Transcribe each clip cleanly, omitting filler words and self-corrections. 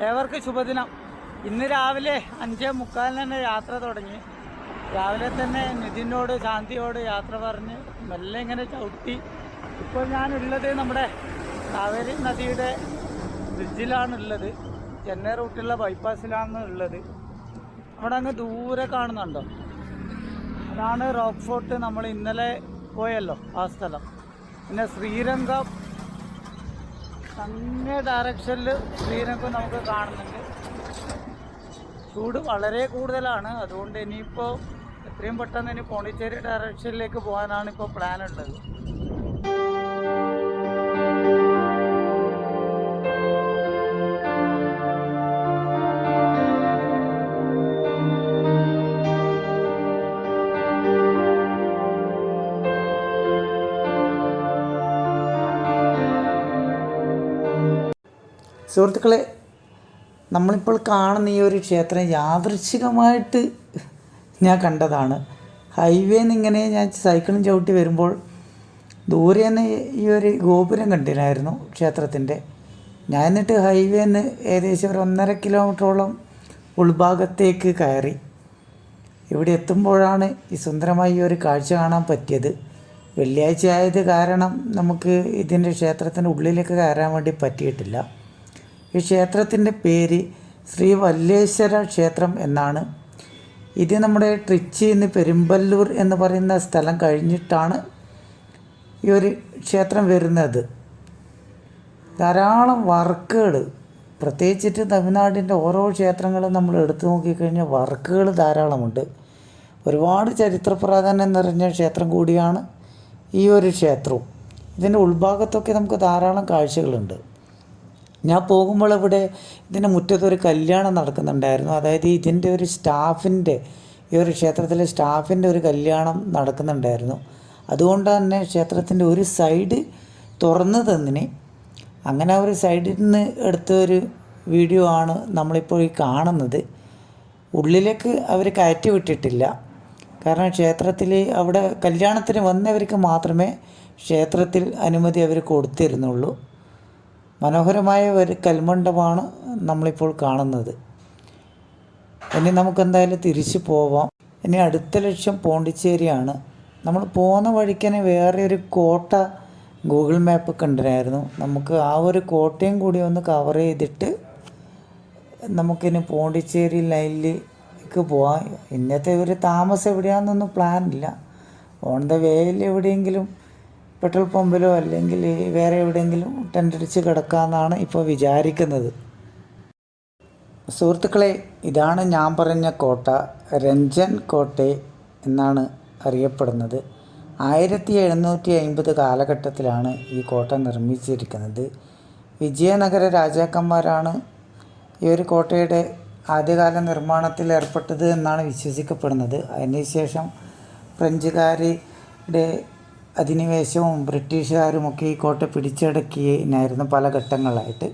ഏവർക്ക് ശുഭദിനം. ഇന്ന് രാവിലെ 5:45 തന്നെ യാത്ര തുടങ്ങി. രാവിലെ തന്നെ നിതിനോട് ശാന്തിയോട് യാത്ര പറഞ്ഞ് മെല്ലെ ഇങ്ങനെ ചവിട്ടി. ഇപ്പോൾ ഞാനുള്ളത് നമ്മുടെ കാവേരി നദിയുടെ ബ്രിഡ്ജിലാണുള്ളത്. ചെന്നൈ റൂട്ടിലുള്ള ബൈപ്പാസിലാണ് ഉള്ളത്. അവിടെ അങ്ങ് ദൂരെ കാണുന്നുണ്ടോ, അതാണ് റോക്ക് ഫോർട്ട്. നമ്മൾ ഇന്നലെ പോയല്ലോ ആ സ്ഥലം. പിന്നെ ശ്രീരംഗം അങ്ങേ ഡയറക്ഷനിൽ ശ്രീരംഗം നമുക്ക് കാണുന്നുണ്ട്. ചൂട് വളരെ കൂടുതലാണ്. അതുകൊണ്ട് ഇനിയിപ്പോൾ എത്രയും പെട്ടെന്ന് ഇനി പോണ്ടിച്ചേരി ഡയറക്ഷനിലേക്ക് പോകാനാണ് ഇപ്പോൾ പ്ലാൻ ഉള്ളത്. സുഹൃത്തുക്കളെ, നമ്മളിപ്പോൾ കാണുന്ന ഈ ഒരു ക്ഷേത്രം യാദൃച്ഛികമായിട്ട് ഞാൻ കണ്ടതാണ്. ഹൈവേന്ന് ഇങ്ങനെ ഞാൻ സൈക്കിളും ചവിട്ടി വരുമ്പോൾ ദൂരെ നിന്ന് ഈ ഒരു ഗോപുരം കണ്ടില്ലായിരുന്നു ക്ഷേത്രത്തിൻ്റെ. ഞാൻ എന്നിട്ട് ഹൈവേന്ന് ഏകദേശം ഒരു 1.5 കിലോമീറ്ററോളം ഉൾഭാഗത്തേക്ക് കയറി. ഇവിടെ എത്തുമ്പോഴാണ് ഈ സുന്ദരമായ ഈ ഒരു കാഴ്ച കാണാൻ പറ്റിയത്. വെള്ളിയാഴ്ച ആയത് കാരണം നമുക്ക് ഇതിൻ്റെ ക്ഷേത്രത്തിൻ്റെ ഉള്ളിലേക്ക് കയറാൻ വേണ്ടി പറ്റിയിട്ടില്ല. ഈ ക്ഷേത്രത്തിൻ്റെ പേര് ശ്രീ വല്ലേശ്വര ക്ഷേത്രം എന്നാണ്. ഇത് നമ്മുടെ ട്രിച്ചിയിൽ നിന്ന് പെരുമ്പല്ലൂർ എന്ന് പറയുന്ന സ്ഥലം കഴിഞ്ഞിട്ടാണ് ഈ ഒരു ക്ഷേത്രം വരുന്നത്. ധാരാളം വർക്കുകൾ, പ്രത്യേകിച്ചിട്ട് തമിഴ്നാടിൻ്റെ ഓരോ ക്ഷേത്രങ്ങളും നമ്മൾ എടുത്തു നോക്കിക്കഴിഞ്ഞാൽ വർക്കുകൾ ധാരാളമുണ്ട്. ഒരുപാട് ചരിത്ര പ്രാധാന്യം നിറഞ്ഞ ക്ഷേത്രം കൂടിയാണ് ഈ ഒരു ക്ഷേത്രവും. ഇതിൻ്റെ ഉൾഭാഗത്തൊക്കെ നമുക്ക് ധാരാളം കാഴ്ചകളുണ്ട്. ഞാൻ പോകുമ്പോൾ ഇവിടെ ഇതിൻ്റെ മുറ്റത്തൊരു കല്യാണം നടക്കുന്നുണ്ടായിരുന്നു. അതായത് ഇതിൻ്റെ ഒരു സ്റ്റാഫിൻ്റെ, ഈ ഒരു ക്ഷേത്രത്തിലെ സ്റ്റാഫിൻ്റെ ഒരു കല്യാണം നടക്കുന്നുണ്ടായിരുന്നു. അതുകൊണ്ട് തന്നെ ക്ഷേത്രത്തിൻ്റെ ഒരു സൈഡ് തുറന്നു തന്നിന്. അങ്ങനെ ഒരു സൈഡിൽ നിന്ന് എടുത്ത ഒരു വീഡിയോ ആണ് നമ്മളിപ്പോൾ ഈ കാണുന്നത്. ഉള്ളിലേക്ക് അവർ കയറ്റി വിട്ടിട്ടില്ല. കാരണം ക്ഷേത്രത്തിൽ അവിടെ കല്യാണത്തിന് വന്നവർക്ക് മാത്രമേ ക്ഷേത്രത്തിൽ അനുമതി അവർ കൊടുത്തിരുന്നുള്ളൂ. മനോഹരമായ ഒരു കൽമണ്ഡപമാണ് നമ്മളിപ്പോൾ കാണുന്നത്. ഇനി നമുക്കെന്തായാലും തിരിച്ചു പോവാം. ഇനി അടുത്ത ലക്ഷ്യം പോണ്ടിച്ചേരിയാണ്. നമ്മൾ പോകുന്ന വഴിക്കന്നെ വേറെ ഒരു കോട്ട ഗൂഗിൾ മാപ്പ് കണ്ടിരുന്നു. നമുക്ക് ആ ഒരു കോട്ടയും കൂടി ഒന്ന് കവർ ചെയ്തിട്ട് നമുക്കിനി പോണ്ടിച്ചേരി ലൈനിലേക്ക് പോവാം. ഇന്നത്തെ ഒരു താമസം എവിടെയാണെന്നൊന്നും പ്ലാനില്ല. ഓൺ ദ വേയിൽ എവിടെയെങ്കിലും പെട്രോൾ പമ്പിലോ അല്ലെങ്കിൽ വേറെ എവിടെയെങ്കിലും ടെൻ്റടിച്ച് കിടക്കാമെന്നാണ് ഇപ്പോൾ വിചാരിക്കുന്നത്. സുഹൃത്തുക്കളെ, ഇതാണ് ഞാൻ പറഞ്ഞ കോട്ട. രഞ്ജൻ കോട്ട എന്നാണ് അറിയപ്പെടുന്നത്. 1750 കാലഘട്ടത്തിലാണ് ഈ കോട്ട നിർമ്മിച്ചിരിക്കുന്നത്. വിജയനഗര രാജാക്കന്മാരാണ് ഈ ഒരു കോട്ടയുടെ ആദ്യകാല നിർമ്മാണത്തിൽ ഏർപ്പെട്ടത് എന്നാണ് വിശ്വസിക്കപ്പെടുന്നത്. അതിനുശേഷം ഫ്രഞ്ചുകാരുടെ അധിനിവേശവും ബ്രിട്ടീഷുകാരുമൊക്കെ ഈ കോട്ട പിടിച്ചടക്കിയായിരുന്നു പല ഘട്ടങ്ങളായിട്ട്.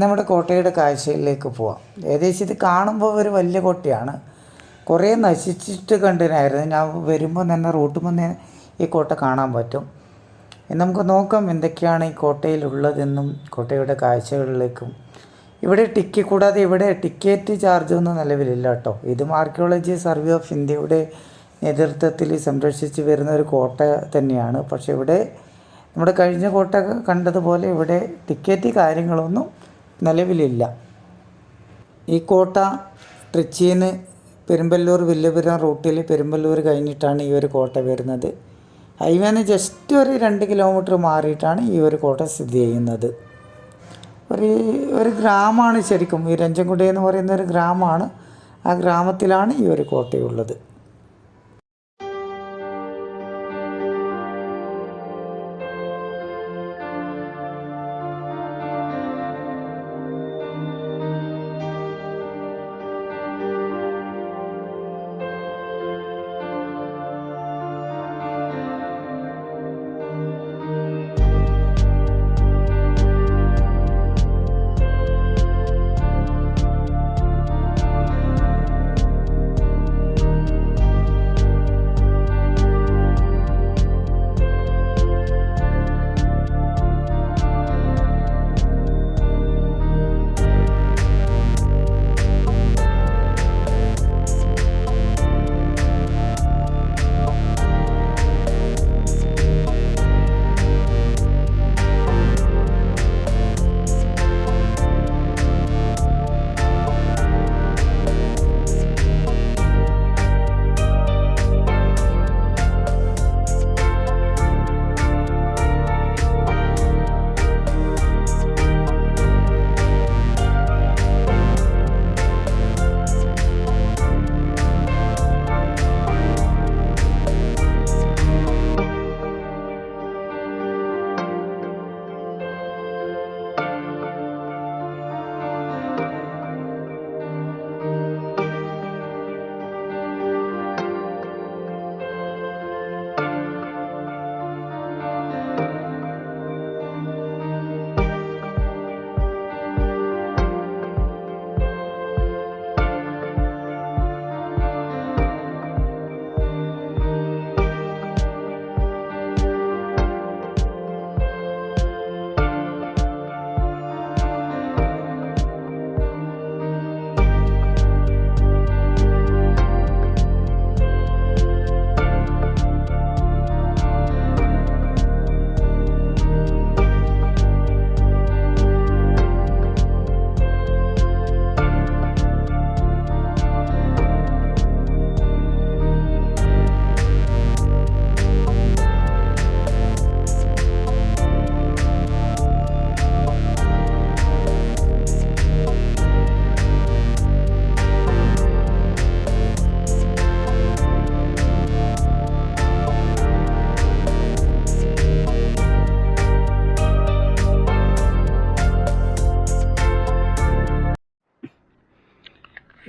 നമ്മുടെ കോട്ടയുടെ കാഴ്ചയിലേക്ക് പോവാം. ഏകദേശം ഇത് കാണുമ്പോൾ ഒരു വലിയ കോട്ടയാണ്. കുറേ നശിച്ചിട്ട് കണ്ടിനായിരുന്നു. ഞാൻ വരുമ്പോൾ തന്നെ റൂട്ടിൽ നിന്ന് ഈ കോട്ട കാണാൻ പറ്റും. നമുക്ക് നോക്കാം എന്തൊക്കെയാണ് ഈ കോട്ടയിലുള്ളതെന്നും കോട്ടയുടെ കാഴ്ചകളിലേക്കും. ഇവിടെ കൂടാതെ ഇവിടെ ടിക്കറ്റ് ചാർജൊന്നും നിലവിലില്ല കേട്ടോ. ഇതും ആർക്കിയോളജി സർവേ ഓഫ് ഇന്ത്യയുടെ നേതൃത്വത്തിൽ സംരക്ഷിച്ച് വരുന്ന ഒരു കോട്ട തന്നെയാണ്. പക്ഷേ ഇവിടെ നമ്മുടെ കഴിഞ്ഞ കോട്ട കണ്ടതുപോലെ ഇവിടെ ടിക്കറ്റ് കാര്യങ്ങളൊന്നും നിലവിലില്ല. ഈ കോട്ട ട്രിച്ചിയിൽ നിന്ന് പെരുമ്പല്ലൂർ വില്ലുപുരം റൂട്ടിൽ പെരുമ്പല്ലൂർ കഴിഞ്ഞിട്ടാണ് ഈ ഒരു കോട്ട വരുന്നത്. ഹൈവേന്ന് ജസ്റ്റ് ഒരു 2 കിലോമീറ്റർ മാറിയിട്ടാണ് ഈ ഒരു കോട്ട സ്ഥിതി ചെയ്യുന്നത്. ഒരു ഗ്രാമമാണ് ശരിക്കും. ഈ രഞ്ജൻകുടി എന്ന് പറയുന്ന ഒരു ഗ്രാമമാണ്. ആ ഗ്രാമത്തിലാണ് ഈ ഒരു കോട്ടയുള്ളത്.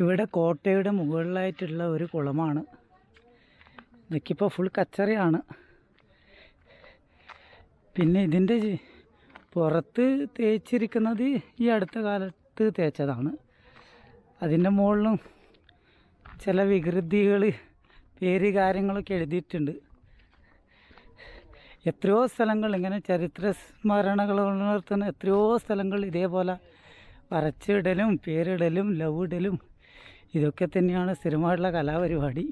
ഇവിടെ കോട്ടയുടെ മുകളിലായിട്ടുള്ള ഒരു കുളമാണ്. ഇതൊക്കെയിപ്പോൾ ഫുൾ കച്ചറയാണ്. പിന്നെ ഇതിൻ്റെ പുറത്ത് തേച്ചിരിക്കുന്നത് ഈ അടുത്ത കാലത്ത് തേച്ചതാണ്. അതിൻ്റെ മുകളിലും ചില വികൃതികൾ, പേര്, കാര്യങ്ങളൊക്കെ എഴുതിയിട്ടുണ്ട്. എത്രയോ സ്ഥലങ്ങൾ ഇങ്ങനെ ചരിത്ര സ്മരണകൾ ഉണർത്തുന്ന എത്രയോ സ്ഥലങ്ങൾ ഇതേപോലെ വരച്ചിടലും പേരിടലും ലവ് ഇടലും ഇതൊക്കെ തന്നെയാണ് സ്ഥിരമായിട്ടുള്ള കലാപരിപാടി.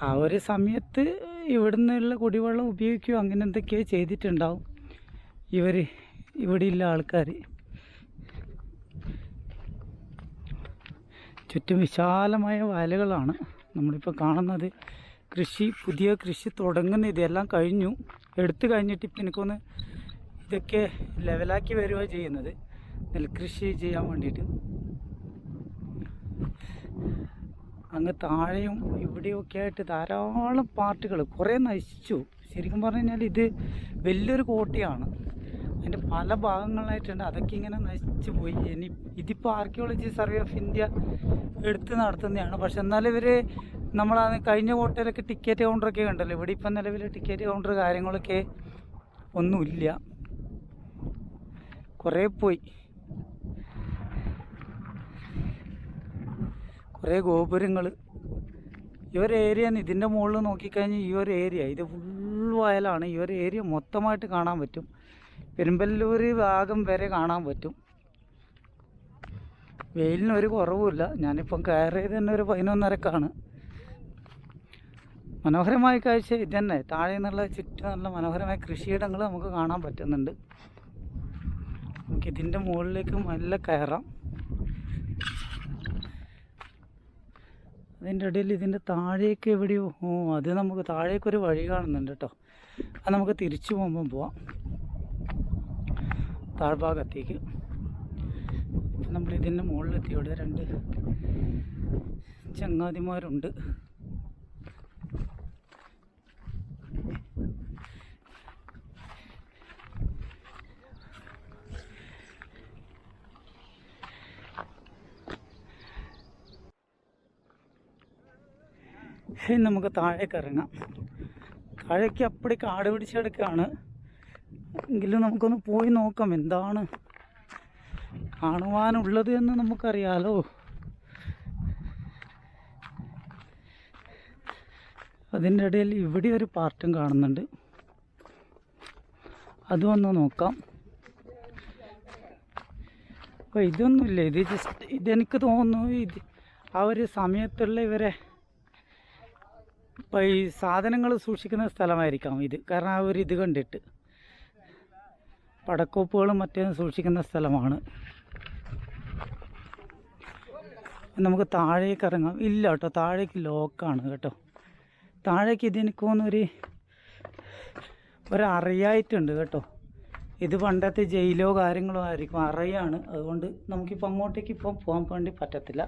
ആ ഒരു സമയത്ത് ഇവിടുന്നുള്ള കുടിവെള്ളം ഉപയോഗിക്കുകയോ അങ്ങനെ എന്തൊക്കെയോ ചെയ്തിട്ടുണ്ടാവും ഇവിടെയുള്ള ആൾക്കാർ. ചുറ്റും വിശാലമായ വയലുകളാണ് നമ്മളിപ്പോൾ കാണുന്നത്. പുതിയ കൃഷി തുടങ്ങുന്ന ഇതെല്ലാം കഴിഞ്ഞു, എടുത്തു കഴിഞ്ഞിട്ട് ഇപ്പം എനിക്കൊന്ന് ഇതൊക്കെ ലെവലാക്കി വരികയാണ് ചെയ്യുന്നത് നെൽകൃഷി ചെയ്യാൻ വേണ്ടിയിട്ട്. അങ്ങ് താഴെയും ഇവിടെയൊക്കെ ആയിട്ട് ധാരാളം പാർട്ടുകൾ കുറേ നശിച്ചു. ശരിക്കും പറഞ്ഞു കഴിഞ്ഞാൽ ഇത് വലിയൊരു കോട്ടയാണ്. അതിൻ്റെ പല ഭാഗങ്ങളായിട്ടുണ്ട്. അതൊക്കെ ഇങ്ങനെ നശിച്ചു പോയി. ഇതിപ്പോൾ ആർക്കിയോളജി സർവേ ഓഫ് ഇന്ത്യ എടുത്ത് നടത്തുന്നതാണ്. പക്ഷെ എന്നാലും ഇവർ നമ്മളത് കഴിഞ്ഞ കോട്ടയിലൊക്കെ ടിക്കറ്റ് കൗണ്ടറൊക്കെ കണ്ടല്ലോ. ഇവിടെ ഇപ്പം നിലവിൽ ടിക്കറ്റ് കൗണ്ടർ കാര്യങ്ങളൊക്കെ ഒന്നുമില്ല, കുറേ പോയി. കുറേ ഗോപുരങ്ങൾ. ഈ ഒരു ഏരിയ ഇതിൻ്റെ മുകളിൽ നോക്കിക്കഴിഞ്ഞാൽ ഈ ഒരു ഏരിയ ഇത് ഫുൾ വയലാണ്. ഈ ഒരു ഏരിയ മൊത്തമായിട്ട് കാണാൻ പറ്റും. പെരുമ്പല്ലൂർ ഭാഗം വരെ കാണാൻ പറ്റും. വെയിലിനൊരു കുറവുമില്ല. ഞാനിപ്പം കയറിയത് തന്നെ ഒരു 11:30ക്കാണ്. മനോഹരമായ കാഴ്ച ഇതന്നെ. താഴെ നിന്നുള്ള ചുറ്റും നല്ല മനോഹരമായ കൃഷിയിടങ്ങൾ നമുക്ക് കാണാൻ പറ്റുന്നുണ്ട്. നമുക്കിതിൻ്റെ മുകളിലേക്ക് നല്ല കയറാം. അതിൻ്റെ ഇടയിൽ ഇതിൻ്റെ താഴേക്ക് എവിടെയോ അത് നമുക്ക് താഴേക്കൊരു വഴി കാണുന്നുണ്ട് കേട്ടോ. അത് നമുക്ക് തിരിച്ചു പോകുമ്പം പോവാം താഴ്ഭാഗത്തേക്ക്. ഇപ്പം നമ്മൾ ഇതിൻ്റെ മുകളിലെത്തി. ഇവിടെ 2 ചങ്ങാതിമാരുണ്ട്. നമുക്ക് താഴേക്ക് ഇറങ്ങാം. താഴേക്ക് അപ്പടി കാട് പിടിച്ചെടുക്കുകയാണ്. എങ്കിലും നമുക്കൊന്ന് പോയി നോക്കാം എന്താണ് കാണുവാനുള്ളത് എന്ന് നമുക്കറിയാലോ. അതിൻ്റെ ഇടയിൽ ഇവിടെ ഒരു പാർട്ടും കാണുന്നുണ്ട്. അതും ഒന്ന് നോക്കാം. അപ്പോൾ ഇതൊന്നുമില്ല. ഇതെനിക്ക് തോന്നുന്നു ആ ഒരു സമയത്തുള്ള ഇവരെ ഇപ്പോൾ ഈ സാധനങ്ങൾ സൂക്ഷിക്കുന്ന സ്ഥലമായിരിക്കാം ഇത്. കാരണം ആ ഒരു ഇത് കണ്ടിട്ട് പടക്കോപ്പുകളും മറ്റേ സൂക്ഷിക്കുന്ന സ്ഥലമാണ്. നമുക്ക് താഴേക്ക് ഇറങ്ങാം. ഇല്ല കേട്ടോ, താഴേക്ക് ലോക്കാണ് കേട്ടോ. താഴേക്ക് ഇതെനിക്ക് തോന്നുന്നു ഒരു അറയായിട്ടുണ്ട് കേട്ടോ. ഇത് പണ്ടത്തെ ജയിലോ കാര്യങ്ങളോ ആയിരിക്കും. അറയാണ്. അതുകൊണ്ട് നമുക്കിപ്പോൾ അങ്ങോട്ടേക്ക് ഇപ്പം പോകാൻ വേണ്ടി പറ്റത്തില്ല.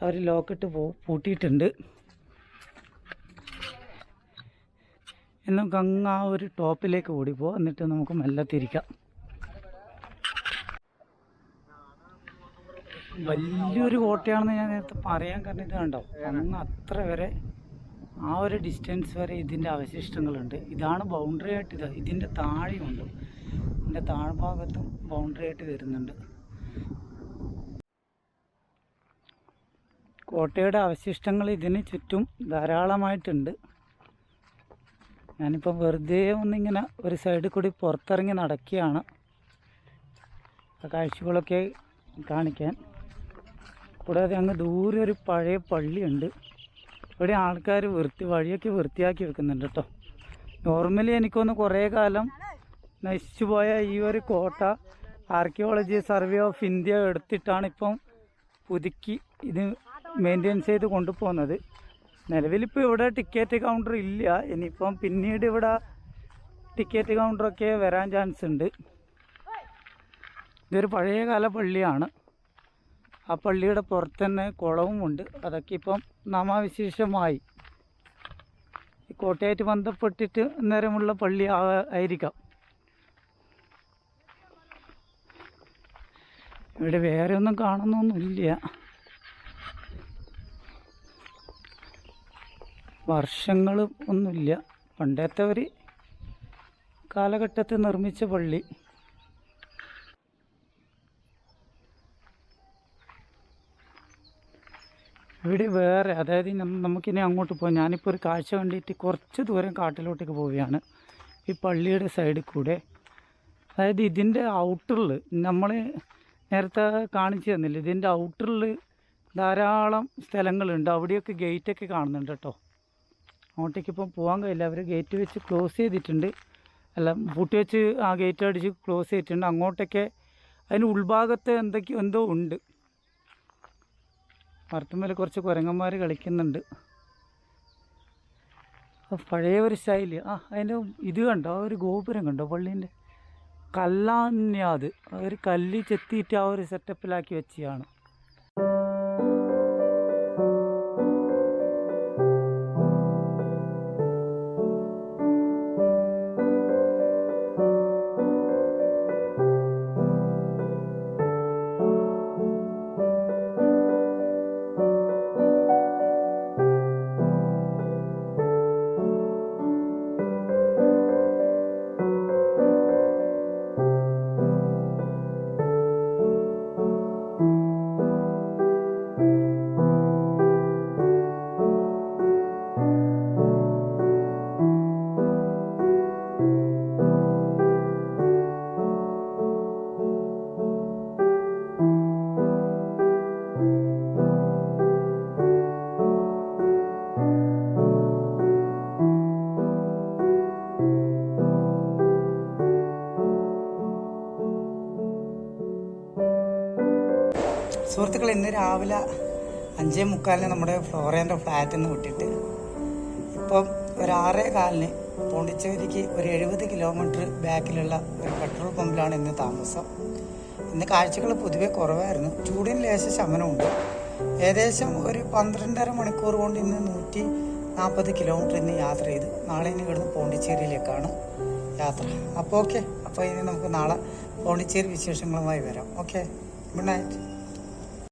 അവർ ലോക്കിട്ട് പൂട്ടിയിട്ടുണ്ട്. നമുക്ക് അങ്ങ് ആ ഒരു ടോപ്പിലേക്ക് ഓടിപ്പോവാം. എന്നിട്ട് നമുക്ക് മെല്ലെ തിരിക്കാം. വലിയൊരു കോട്ടയാണെന്ന് ഞാൻ നേരത്തെ പറയാൻ കാരണം ഇത് കണ്ടോ, അങ്ങ് അത്ര വരെ ആ ഒരു ഡിസ്റ്റൻസ് വരെ ഇതിൻ്റെ അവശിഷ്ടങ്ങളുണ്ട്. ഇതാണ് ബൗണ്ടറി ആയിട്ട്. ഇതിൻ്റെ താഴെയുണ്ട്. ഇതിൻ്റെ താഴ്ഭാഗത്തും ബൗണ്ടറി ആയിട്ട് വരുന്നുണ്ട്. കോട്ടയുടെ അവശിഷ്ടങ്ങൾ ഇതിന് ചുറ്റും ധാരാളമായിട്ടുണ്ട്. ഞാനിപ്പോൾ വെറുതെ ഒന്നിങ്ങനെ ഒരു സൈഡിൽ കൂടി പുറത്തിറങ്ങി നടക്കുകയാണ് ആ കാഴ്ചകളൊക്കെ കാണിക്കാൻ. കൂടാതെ അങ്ങ് ദൂരെ ഒരു പഴയ പള്ളിയുണ്ട്. ഇവിടെ ആൾക്കാർ വഴിയൊക്കെ വൃത്തിയാക്കി വെക്കുന്നുണ്ട് കേട്ടോ. നോർമലി എനിക്കൊന്ന് കുറേ കാലം നശിച്ചു പോയ ഈ ഒരു കോട്ട ആർക്കിയോളജി സർവേ ഓഫ് ഇന്ത്യ എടുത്തിട്ടാണ് ഇപ്പം പുതുക്കി ഇത് മെയിൻറ്റെയിൻ ചെയ്ത് കൊണ്ടുപോകുന്നത്. നിലവിലിപ്പോൾ ഇവിടെ ടിക്കറ്റ് കൗണ്ടർ ഇല്ല. ഇനിയിപ്പം പിന്നീട് ഇവിടെ ടിക്കറ്റ് കൗണ്ടറൊക്കെ വരാൻ ചാൻസ് ഉണ്ട്. ഇതൊരു പഴയകാല പള്ളിയാണ്. ആ പള്ളിയുടെ പുറത്ത് തന്നെ കുളവുമുണ്ട്. അതൊക്കെ ഇപ്പം നാമാവിശേഷമായി. ഈ കോട്ടയായിട്ട് ബന്ധപ്പെട്ടിട്ട് നേരമുള്ള പള്ളി ആയിരിക്കാം. ഇവിടെ വേറെ ഒന്നും കാണുന്നൊന്നുമില്ല. വർഷങ്ങൾ ഒന്നുമില്ല. പണ്ടത്തെ ഒരു കാലഘട്ടത്തിൽ നിർമ്മിച്ച പള്ളി. ഇവിടെ വേറെ, അതായത് നമുക്കിനി അങ്ങോട്ട് പോകാം. ഞാനിപ്പോൾ ഒരു കാഴ്ച കണ്ടിട്ട് കുറച്ച് ദൂരം കാട്ടിലോട്ടേക്ക് പോവുകയാണ് ഈ പള്ളിയുടെ സൈഡിൽ കൂടെ. അതായത് ഇതിൻ്റെ ഔട്ടറിൽ നമ്മൾ നേരത്തെ കാണിച്ചു തന്നില്ല, ഇതിൻ്റെ ഔട്ടറിൽ ധാരാളം സ്ഥലങ്ങളുണ്ട്. അവിടെയൊക്കെ ഗേറ്റൊക്കെ കാണുന്നുണ്ട് കേട്ടോ. അങ്ങോട്ടേക്ക് ഇപ്പം പോകാൻ കഴിയില്ല, അവർ ഗേറ്റ് വെച്ച് ക്ലോസ് ചെയ്തിട്ടുണ്ട്. അല്ല, പൂട്ടി വെച്ച് ആ ഗേറ്റ് അടിച്ച് ക്ലോസ് ചെയ്തിട്ടുണ്ട്. അങ്ങോട്ടൊക്കെ അതിന് ഉൾഭാഗത്ത് എന്തോ ഉണ്ട്. മരത്തുമ്മേൽ കുറച്ച് കുരങ്ങന്മാർ കളിക്കുന്നുണ്ട്. പഴയ ഒരു സ്റ്റൈല്. അതിൻ്റെ ഇത് കണ്ടോ, ആ ഒരു ഗോപുരം കണ്ടോ പള്ളീൻ്റെ? കല്ലാന്യാത്, ഒരു കല്ല് ചെത്തിയിട്ട് ആ ഒരു സെറ്റപ്പിലാക്കി വെച്ചാണ്. സുഹൃത്തുക്കൾ, ഇന്ന് രാവിലെ 5:45 നമ്മുടെ ഫ്ലോറേൻ്റെ ഫ്ലാറ്റിൽ നിന്ന് വിട്ടിട്ട് ഇപ്പം ഒരു 6:15 പോണ്ടിച്ചേരിക്ക് ഒരു 70 കിലോമീറ്റർ ബാക്കിലുള്ള ഒരു പെട്രോൾ പമ്പിലാണ് ഇന്ന് താമസം. ഇന്ന് കാഴ്ചകൾ പൊതുവെ കുറവായിരുന്നു. ചൂടിന് ലേശ ശമനമുണ്ട്. ഏകദേശം ഒരു 12.5 മണിക്കൂർ കൊണ്ട് ഇന്ന് 140 കിലോമീറ്റർ ഇന്ന് യാത്ര ചെയ്തു. നാളെ ഇനി ഇവിടുന്ന് പോണ്ടിച്ചേരിയിലേക്കാണ് യാത്ര. അപ്പോൾ ഓക്കെ, അപ്പോൾ ഇനി നമുക്ക് നാളെ പോണ്ടിച്ചേരി വിശേഷങ്ങളുമായി വരാം. Okay, good night.